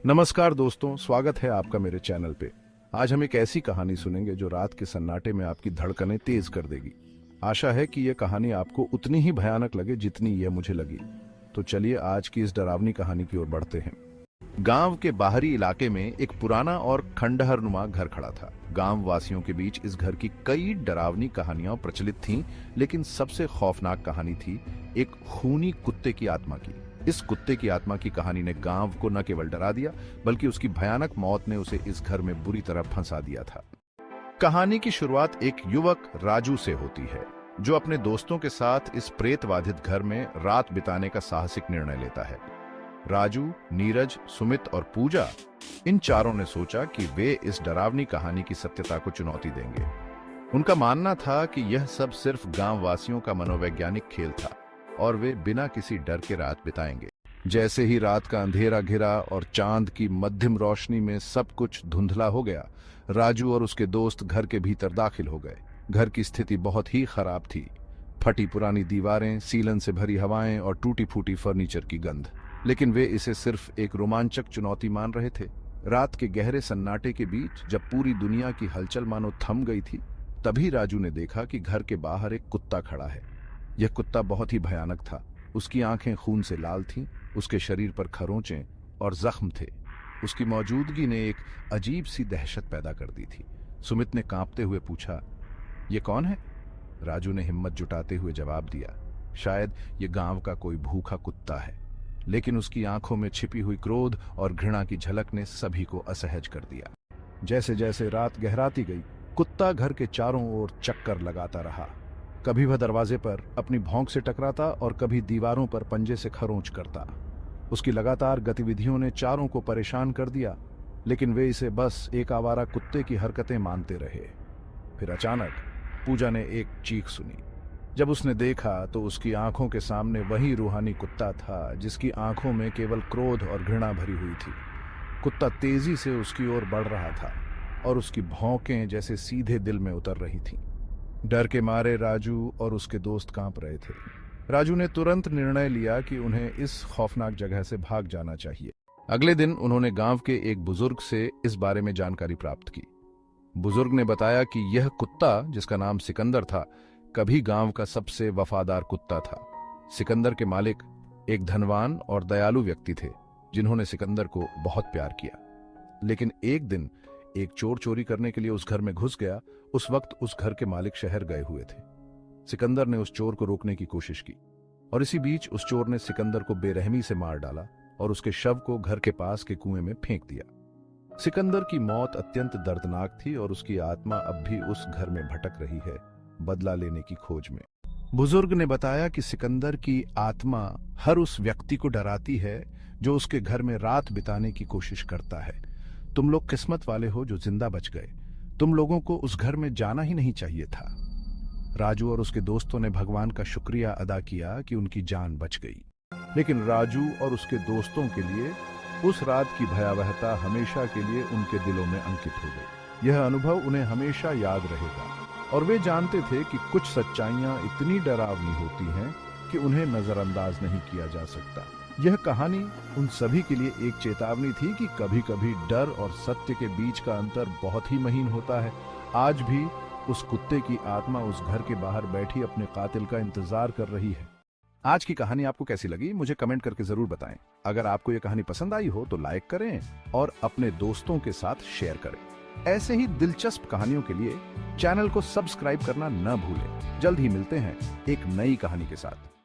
नमस्कार दोस्तों, स्वागत है आपका मेरे चैनल पे। आज हम एक ऐसी कहानी सुनेंगे जो रात के सन्नाटे में आपकी धड़कनें तेज कर देगी। आशा है कि यह कहानी आपको उतनी ही भयानक लगे जितनी यह मुझे लगी। तो चलिए आज की इस डरावनी कहानी की ओर बढ़ते हैं। गांव के बाहरी इलाके में एक पुराना और खंडहरनुमा घर खड़ा था। गांव वासियों के बीच इस घर की कई डरावनी कहानियां प्रचलित थीं, लेकिन सबसे खौफनाक कहानी थी एक खूनी कुत्ते की आत्मा की। इस कुत्ते की आत्मा की कहानी ने गांव को न केवल डरा दिया, बल्कि उसकी भयानक मौत ने उसे इस घर में बुरी तरह फंसा दिया था। कहानी की शुरुआत एक युवक राजू से होती है, जो अपने दोस्तों के साथ इस प्रेतबाधित घर में रात बिताने का साहसिक निर्णय लेता है। राजू, नीरज, सुमित और पूजा, इन चारों ने सोचा कि वे इस डरावनी कहानी की सत्यता को चुनौती देंगे। उनका मानना था कि यह सब सिर्फ गांव वासियों का मनोवैज्ञानिक खेल था और वे बिना किसी डर के रात बिताएंगे। जैसे ही रात का अंधेरा घिरा और चांद की मध्यम रोशनी में सब कुछ धुंधला हो गया, राजू और उसके दोस्त घर के भीतर दाखिल हो गए। घर की स्थिति बहुत ही खराब थी। फटी पुरानी दीवारें, सीलन से भरी हवाएं और टूटी फूटी फर्नीचर की गंध। लेकिन वे इसे सिर्फ एक रोमांचक चुनौती मान रहे थे। रात के गहरे सन्नाटे के बीच जब पूरी दुनिया की हलचल मानो थम गई थी, तभी राजू ने देखा कि घर के बाहर एक कुत्ता खड़ा है। यह कुत्ता बहुत ही भयानक था। उसकी आंखें खून से लाल थीं, उसके शरीर पर खरोंचें और जख्म थे। उसकी मौजूदगी ने एक अजीब सी दहशत पैदा कर दी थी। सुमित ने कांपते हुए पूछा, "ये कौन है?" राजू ने हिम्मत जुटाते हुए जवाब दिया, "शायद ये गांव का कोई भूखा कुत्ता है।" लेकिन उसकी आंखों में छिपी हुई क्रोध और घृणा की झलक ने सभी को असहज कर दिया। जैसे जैसे रात गहराती गई, कुत्ता घर के चारों ओर चक्कर लगाता रहा। कभी वह दरवाजे पर अपनी भौंक से टकराता और कभी दीवारों पर पंजे से खरोंच करता। उसकी लगातार गतिविधियों ने चारों को परेशान कर दिया, लेकिन वे इसे बस एक आवारा कुत्ते की हरकतें मानते रहे। फिर अचानक पूजा ने एक चीख सुनी। जब उसने देखा तो उसकी आंखों के सामने वही रूहानी कुत्ता था, जिसकी आंखों में केवल क्रोध और घृणा भरी हुई थी। कुत्ता तेजी से उसकी ओर बढ़ रहा था और उसकी भौंकें जैसे सीधे दिल में उतर रही थीं। डर के मारे राजू और उसके दोस्त कांप रहे थे। राजू ने तुरंत निर्णय लिया कि उन्हें इस खौफनाक जगह से भाग जाना चाहिए। अगले दिन उन्होंने गांव के एक बुजुर्ग से इस बारे में जानकारी प्राप्त की। बुजुर्ग ने बताया कि यह कुत्ता, जिसका नाम सिकंदर था, कभी गांव का सबसे वफादार कुत्ता था। सिकंदर के मालिक एक धनवान और दयालु व्यक्ति थे, जिन्होंने सिकंदर को बहुत प्यार किया। लेकिन एक दिन एक चोर चोरी करने के लिए उस घर में घुस गया। उस वक्त उस घर के मालिक शहर गए हुए थे। सिकंदर ने उस चोर को रोकने की कोशिश की और इसी बीच उस चोर ने सिकंदर को बेरहमी से मार डाला और उसके शव को घर के पास के कुएं में फेंक दिया। सिकंदर की मौत अत्यंत दर्दनाक थी और उसकी आत्मा अब भी उस घर में भटक रही है, बदला लेने की खोज में। बुजुर्ग ने बताया कि सिकंदर की आत्मा हर उस व्यक्ति को डराती है जो उसके घर में रात बिताने की कोशिश करता है। तुम लोग किस्मत वाले हो जो जिंदा बच गए। तुम लोगों को उस घर में जाना ही नहीं चाहिए था। राजू और उसके दोस्तों ने भगवान का शुक्रिया अदा किया कि उनकी जान बच गई। लेकिन राजू और उसके दोस्तों के लिए उस रात की भयावहता हमेशा के लिए उनके दिलों में अंकित हो गई। यह अनुभव उन्हें हमेशा याद रहेगा और वे जानते थे कि कुछ सच्चाइयां इतनी डरावनी होती हैं कि उन्हें नजरअंदाज नहीं किया जा सकता। यह कहानी उन सभी के लिए एक चेतावनी थी कि कभी कभी डर और सत्य के बीच का अंतर बहुत ही महीन होता है। आज भी उस कुत्ते की आत्मा उस घर के बाहर बैठी अपने कातिल का इंतजार कर रही है। आज की कहानी आपको कैसी लगी, मुझे कमेंट करके जरूर बताएं। अगर आपको यह कहानी पसंद आई हो तो लाइक करें और अपने दोस्तों के साथ शेयर करें। ऐसे ही दिलचस्प कहानियों के लिए चैनल को सब्सक्राइब करना न भूलें। जल्द ही मिलते हैं एक नई कहानी के साथ।